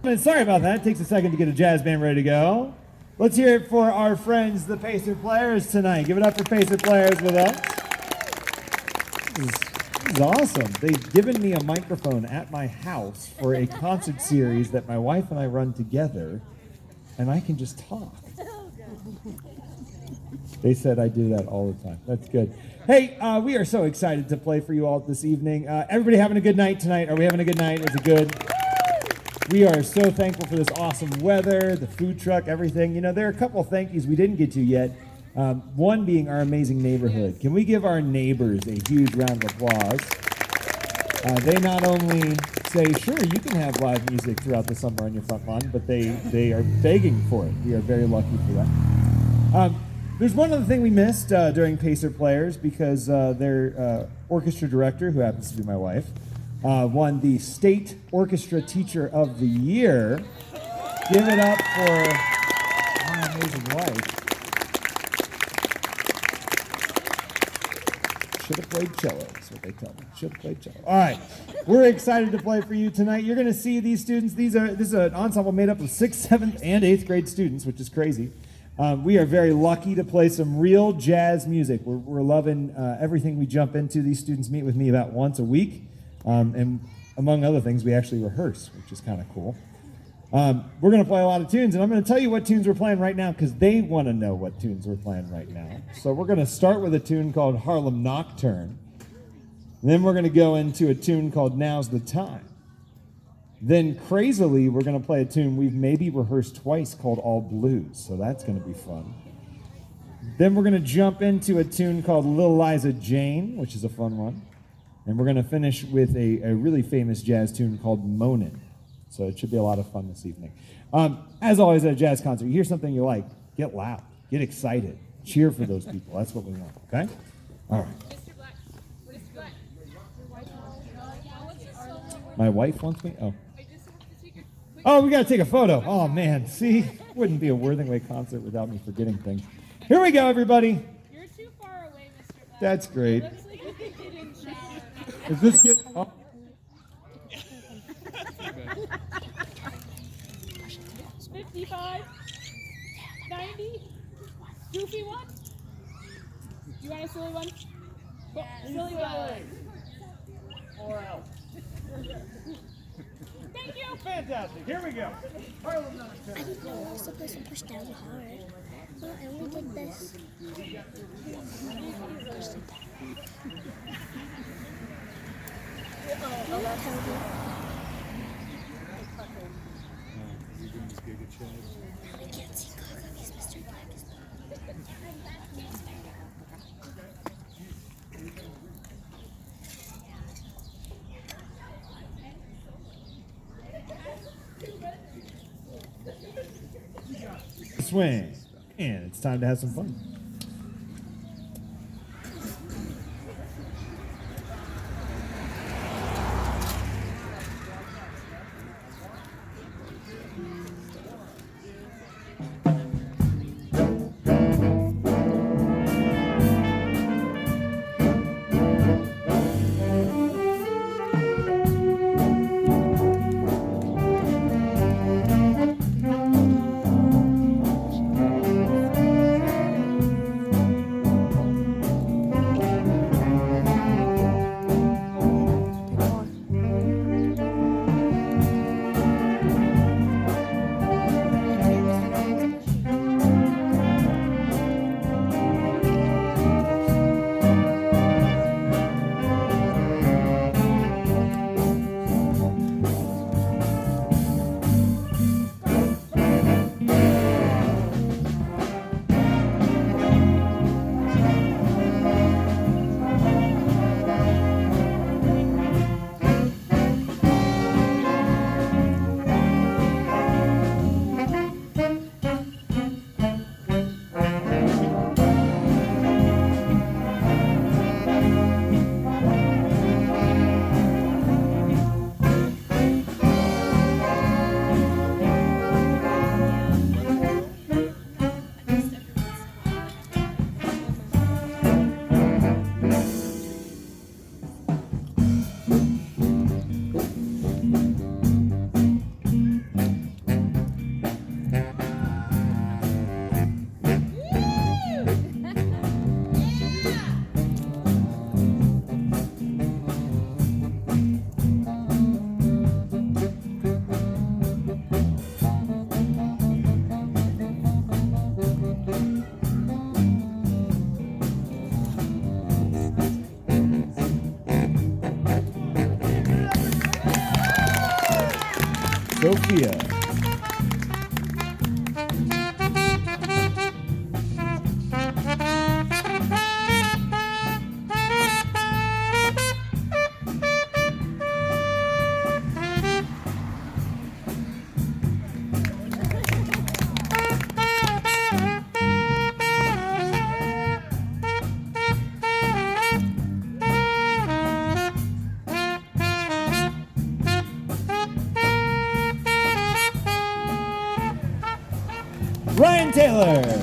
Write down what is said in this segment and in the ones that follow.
Sorry about that. It takes a second to get a jazz band ready to go. Let's hear it for our friends, the Pacer Players, tonight. Give it up for Pacer Players with us. This is awesome. They've given me a microphone at my house for a concert series that my wife and I run together, and I can just talk. They said I do that all the time. That's good. Hey, we are so excited to play for you all this evening. Everybody having a good night tonight? Are we having a good night? Was it good? We are so thankful for this awesome weather, the food truck, everything. You know, there are a couple of thank yous we didn't get to yet. One being our amazing neighborhood. Can we give our neighbors a huge round of applause? They not only say, sure, you can have live music throughout the summer on your front lawn, but they are begging for it. We are very lucky for that. There's one other thing we missed during Pacer Players because their orchestra director, who happens to be my wife, won the State Orchestra Teacher of the Year. Give it up for my amazing wife. Should have played cello, that's what they tell me. Should have played cello. All right, we're excited to play for you tonight. You're going to see these students. This is an ensemble made up of 6th, 7th, and 8th grade students, which is crazy. We are very lucky to play some real jazz music. We're loving everything we jump into. These students meet with me about once a week. And among other things, we actually rehearse, which is kind of cool. We're going to play a lot of tunes, and I'm going to tell you what tunes we're playing right now because they want to know what tunes we're playing right now. So we're going to start with a tune called Harlem Nocturne. Then we're going to go into a tune called Now's the Time. Then, crazily, we're going to play a tune we've maybe rehearsed twice called All Blues, so that's going to be fun. Then we're going to jump into a tune called Little Liza Jane, which is a fun one. And we're going to finish with a really famous jazz tune called Moanin'. So it should be a lot of fun this evening. As always at a jazz concert, you hear something you like, get loud, get excited, cheer for those people. That's what we want, okay? All right. Mr. Black. What is Black? My wife wants me? Oh. Oh, we got to take a photo. Oh, man. See? Wouldn't be a Worthingway concert without me forgetting things. Here we go, everybody. You're too far away, Mr. Black. That's great. Looks like a kid in shower. Is this get? Oh. 55, 90, goofy one. You want a silly one? Yeah. Silly one. Or else. Thank you. Fantastic. Here we go. Harlem Nocturne. I didn't know I was supposed to push down hard. Well, I only did this. I can't see Gaga because Mr. Black is Swing. And it's time to have some fun. Sophia. Ryan Taylor.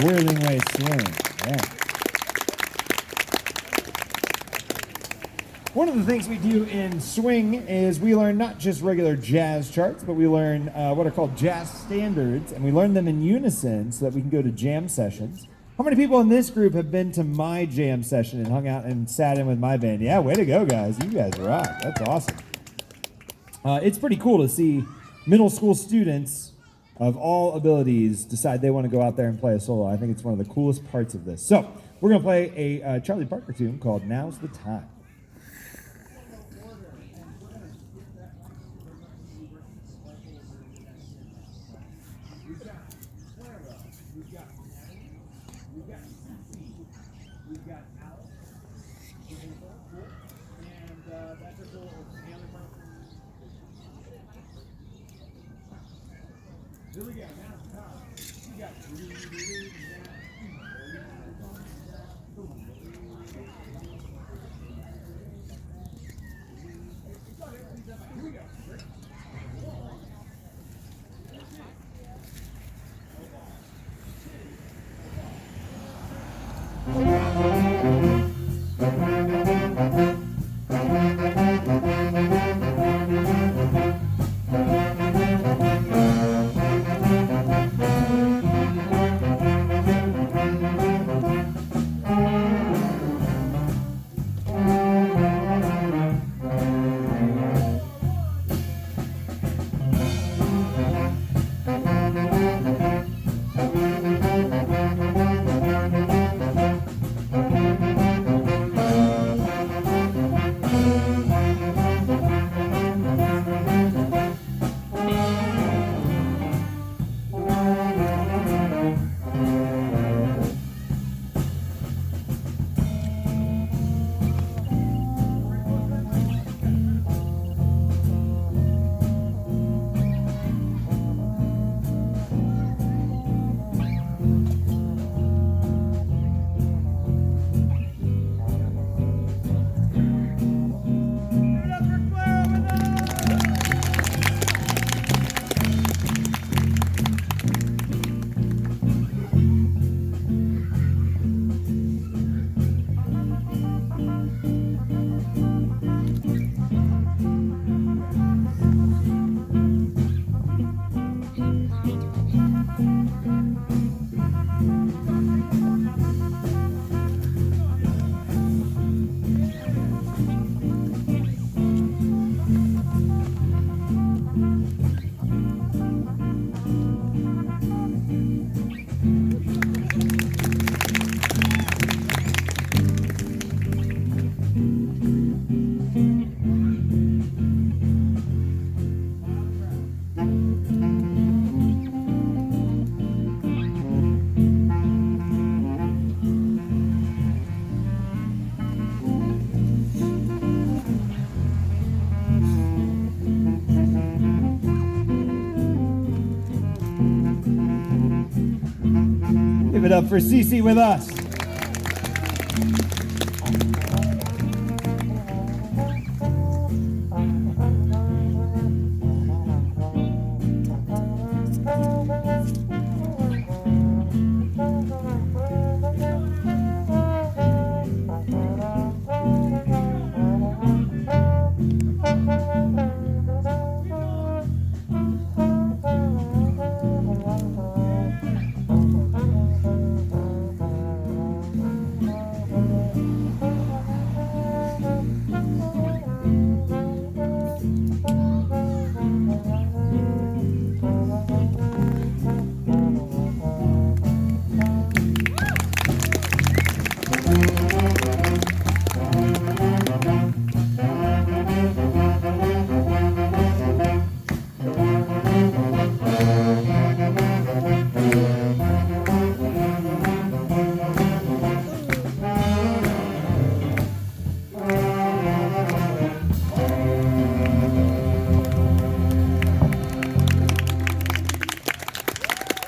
Whirling Way Swing. Yeah. One of the things we do in swing is we learn not just regular jazz charts, but we learn what are called jazz standards, and we learn them in unison so that we can go to jam sessions. How many people in this group have been to my jam session and hung out and sat in with my band? Yeah, way to go, guys. You guys rock. That's awesome. It's pretty cool to see middle school students of all abilities decide they want to go out there and play a solo. I think it's one of the coolest parts of this. So we're going to play a Charlie Parker tune called Now's the Time. Here we go. Now's the time. You got Here we go. it up for Cece with us.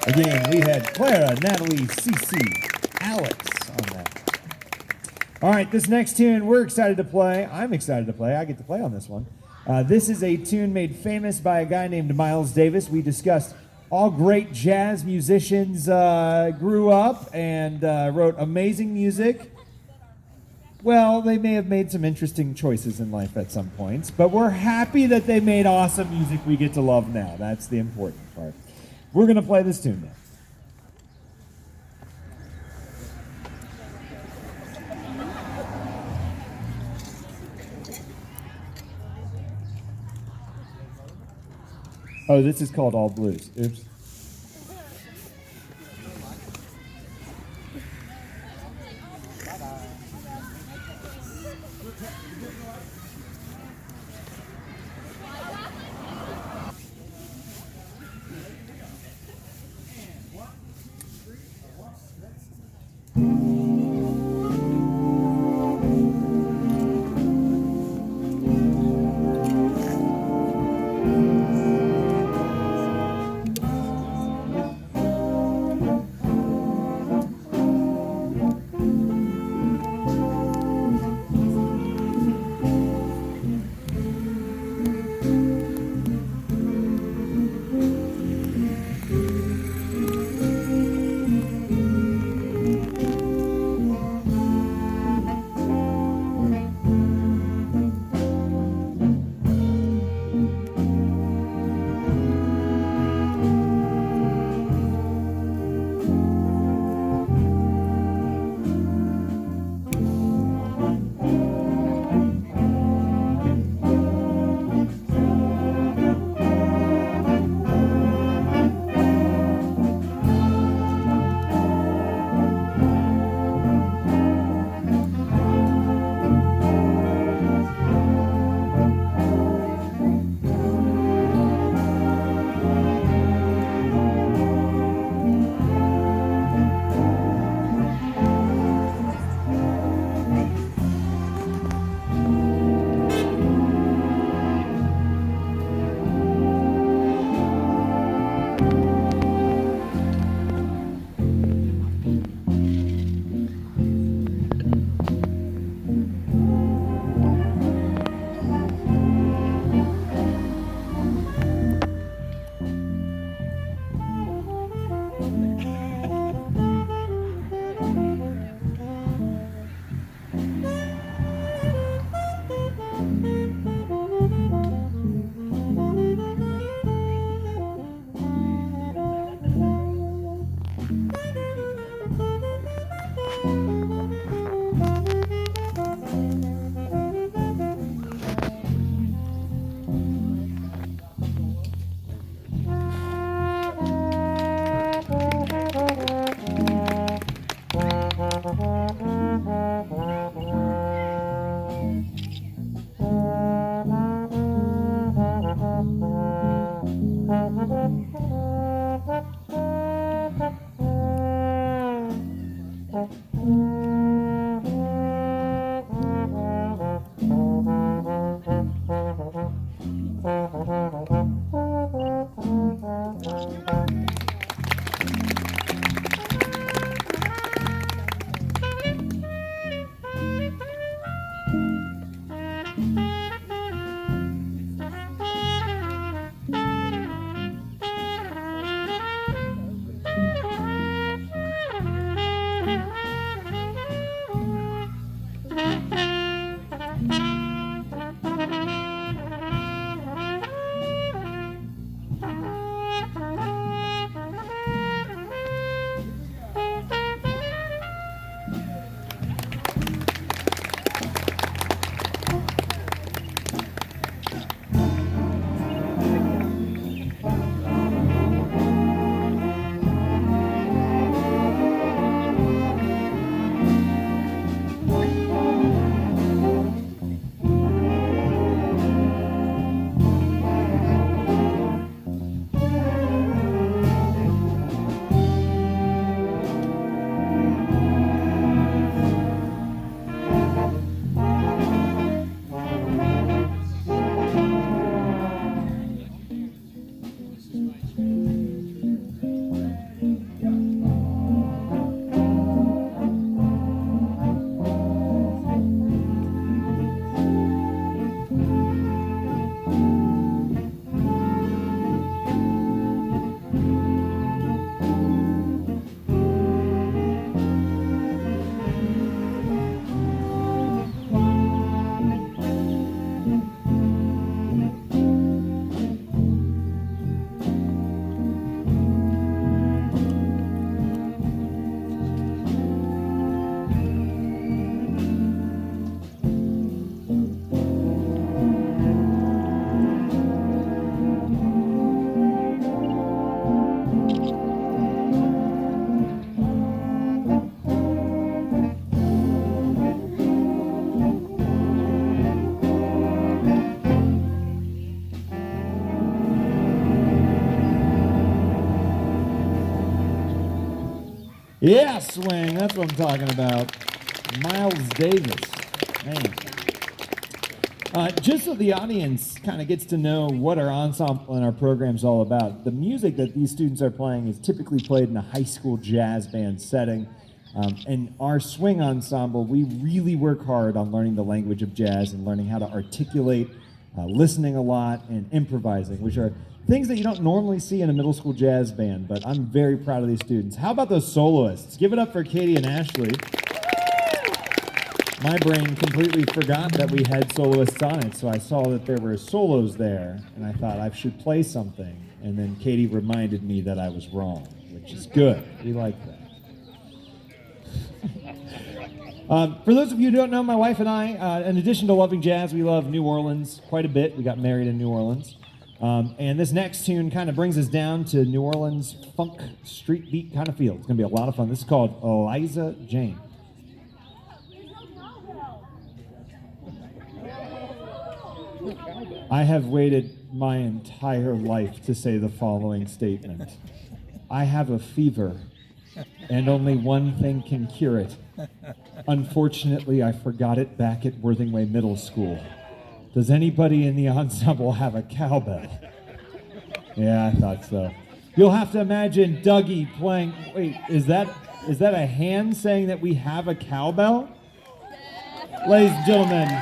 Again, we had Clara, Natalie, Cece, Alex on that. All right, this next tune we're excited to play. I'm excited to play. I get to play on this one. This is a tune made famous by a guy named Miles Davis. We discussed all great jazz musicians grew up and wrote amazing music. Well, they may have made some interesting choices in life at some points, but we're happy that they made awesome music we get to love now. That's the important part. We're going to play this tune now. Oh, this is called All Blues. Oops. Yeah, swing. That's what I'm talking about. Miles Davis. Man. Just so the audience kind of gets to know what our ensemble and our program's all about, the music that these students are playing is typically played in a high school jazz band setting. And our swing ensemble, we really work hard on learning the language of jazz and learning how to articulate, listening a lot, and improvising, which are things that you don't normally see in a middle school jazz band, but I'm very proud of these students. How about those soloists? Give it up for Katie and Ashley. My brain completely forgot that we had soloists on it, so I saw that there were solos there, and I thought I should play something, and then Katie reminded me that I was wrong, which is good. We like that. For those of you who don't know, my wife and I, in addition to loving jazz, we love New Orleans quite a bit. We got married in New Orleans. And this next tune kind of brings us down to New Orleans funk street beat kind of feel. It's going to be a lot of fun. This is called Eliza Jane. I have waited my entire life to say the following statement. I have a fever, and only one thing can cure it. Unfortunately, I forgot it back at Worthingway Middle School. Does anybody in the ensemble have a cowbell? Yeah, I thought so. You'll have to imagine Dougie playing. Wait, is that a hand saying that we have a cowbell? Ladies and gentlemen,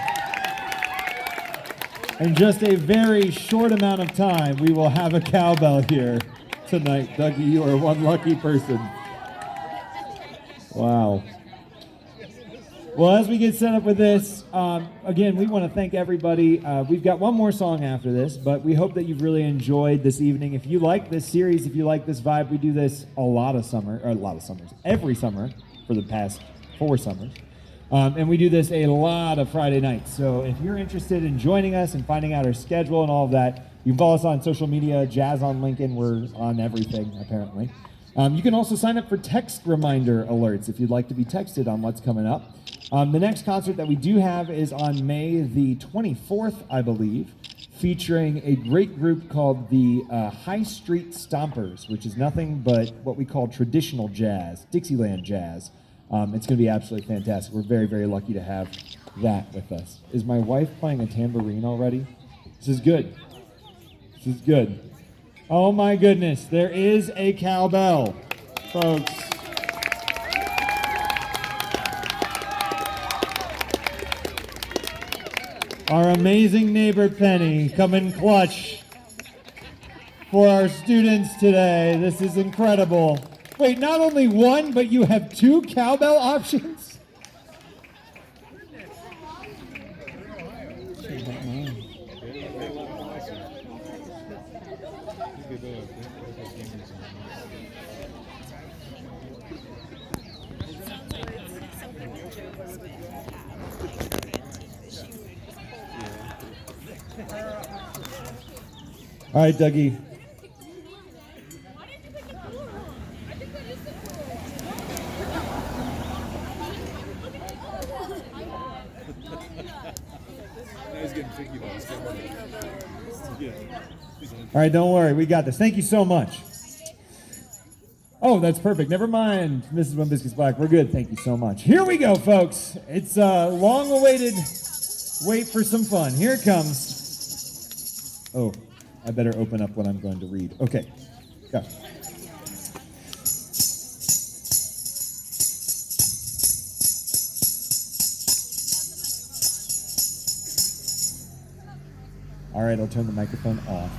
in just a very short amount of time, we will have a cowbell here tonight. Dougie, you are one lucky person. Wow. Well, as we get set up with this, again, we want to thank everybody. We've got one more song after this, but we hope that you've really enjoyed this evening. If you like this series, if you like this vibe, we do this every summer for the past 4 summers. And we do this a lot of Friday nights. So if you're interested in joining us and finding out our schedule and all of that, you can follow us on social media, Jazz on Lincoln. We're on everything, apparently. You can also sign up for text reminder alerts if you'd like to be texted on what's coming up. The next concert that we do have is on May the 24th, I believe, featuring a great group called the High Street Stompers, which is nothing but what we call traditional jazz, Dixieland jazz. It's going to be absolutely fantastic. We're very, very lucky to have that with us. Is my wife playing a tambourine already? This is good. This is good. Oh my goodness, there is a cowbell, folks. Our amazing neighbor Penny coming clutch for our students today. This is incredible. Wait, not only one, but you have 2 cowbell options? All right, Dougie. Why didn't you pick the cooler one? I think that is the cooler one. He's getting picky about his Yeah. All right, don't worry. We got this. Thank you so much. Oh, that's perfect. Never mind, Mrs. One Biscuits Black. We're good. Thank you so much. Here we go, folks. It's a long-awaited wait for some fun. Here it comes. Oh, I better open up what I'm going to read. Okay, go. All right, I'll turn the microphone off.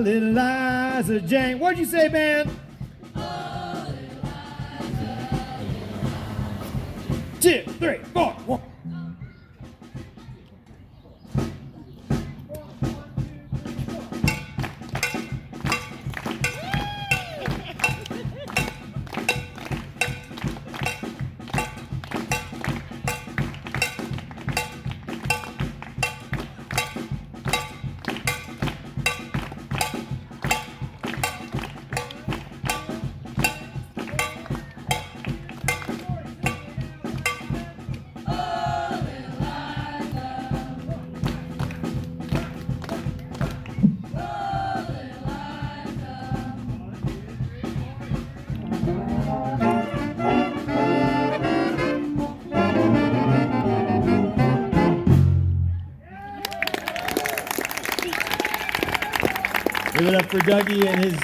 Little Liza Jane. What'd you say, man? Two, three, four, one. Give it up for Dougie and his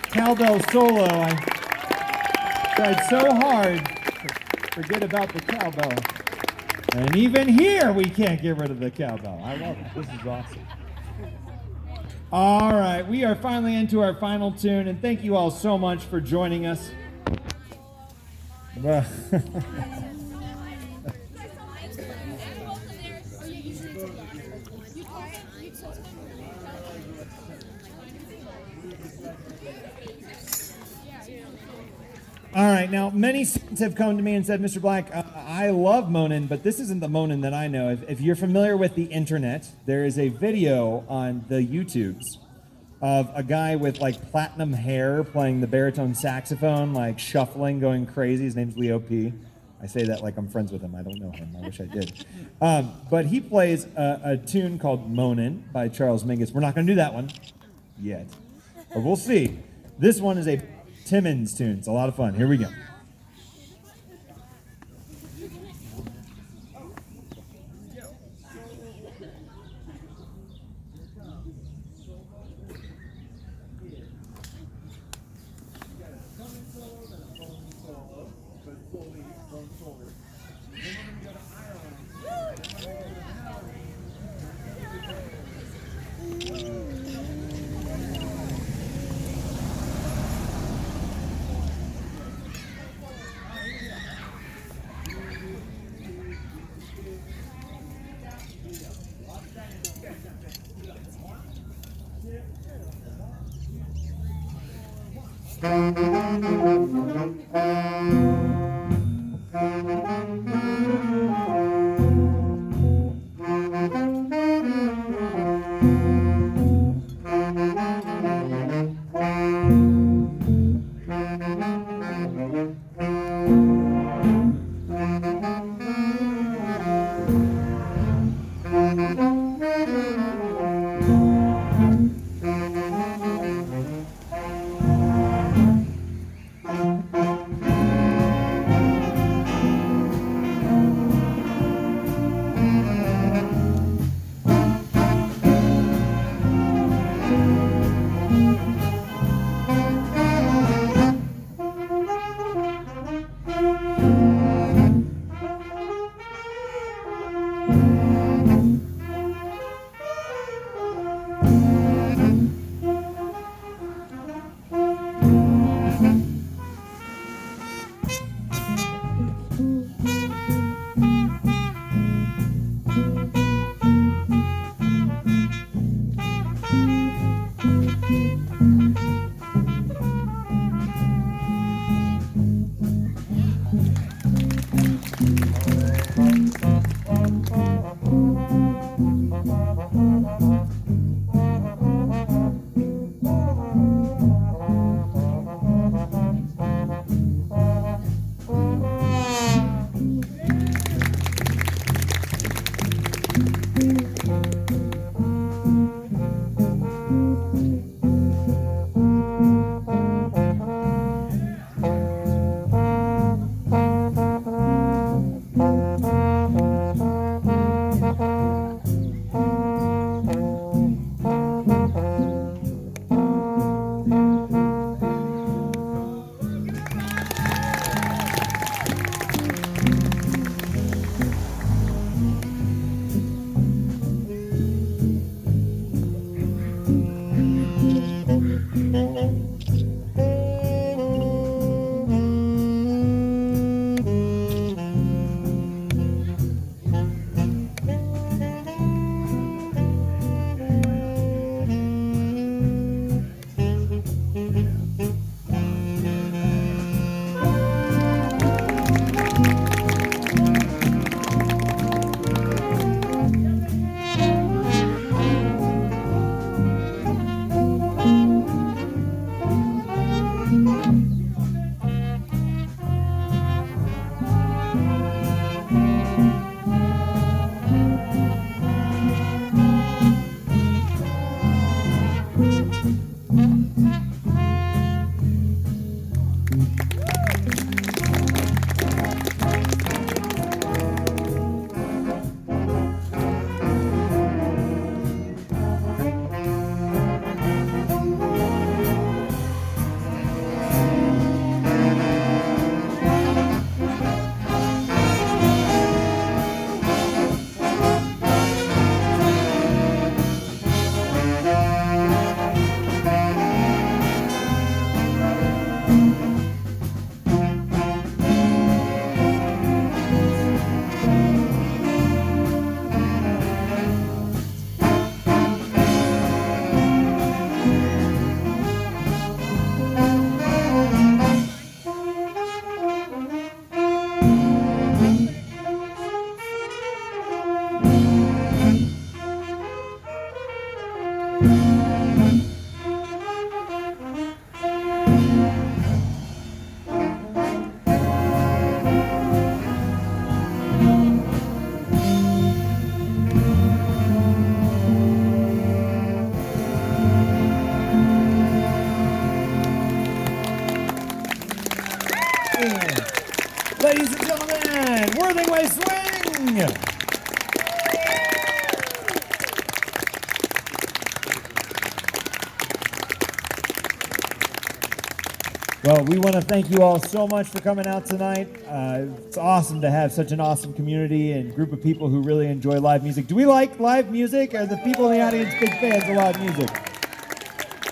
cowbell solo. I tried so hard to forget about the cowbell. And even here, we can't get rid of the cowbell. I love it. This is awesome. All right, we are finally into our final tune, and thank you all so much for joining us. All right, now many students have come to me and said, Mr. Black, I I love Monin, but this isn't the Monin that I know. If you're familiar with the internet, there is a video on the YouTubes of a guy with like platinum hair playing the baritone saxophone, like shuffling, going crazy. His name's Leo P. I say that like I'm friends with him. I don't know him. I wish I did. But he plays a tune called Monin by Charles Mingus. We're not going to do that one yet, but we'll see. This one is a Timmins tune. It's a lot of fun. Here we go. King. Well, we want to thank you all so much for coming out tonight. It's awesome to have such an awesome community and group of people who really enjoy live music. Do we like live music? Are the people in the audience big fans of live music?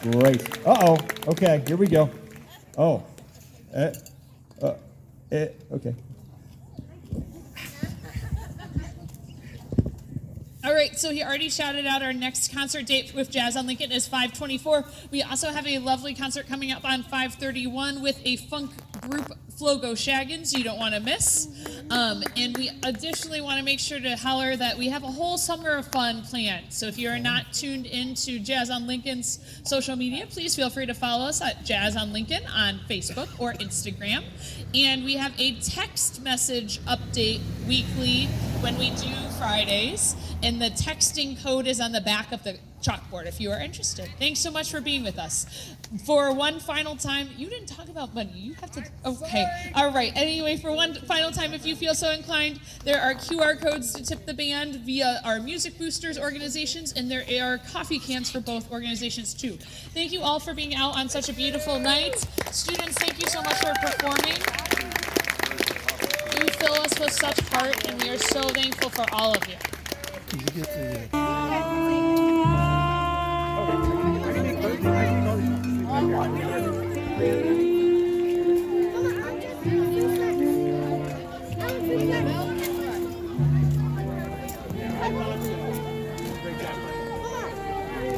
Great. Uh-oh. Okay, here we go. Oh. Okay. All right, so he already shouted out our next concert date with Jazz on Lincoln is 5/24. We also have a lovely concert coming up on 5/31 with a funk group, Flogo Shaggins, you don't want to miss. And we additionally want to make sure to holler that we have a whole summer of fun planned. So if you're not tuned into Jazz on Lincoln's social media, please feel free to follow us at Jazz on Lincoln on Facebook or Instagram. And we have a text message update weekly when we do Fridays. And the texting code is on the back of the chalkboard if you are interested. Thanks so much for being with us. For one final time, you didn't talk about money. You have to, okay. All right, anyway, for one final time, if you feel so inclined, there are QR codes to tip the band via our Music Boosters organizations, and there are coffee cans for both organizations too. Thank you all for being out on such a beautiful night. Students, thank you so much for performing. You fill us with such heart, and we are so thankful for all of you. Did you get the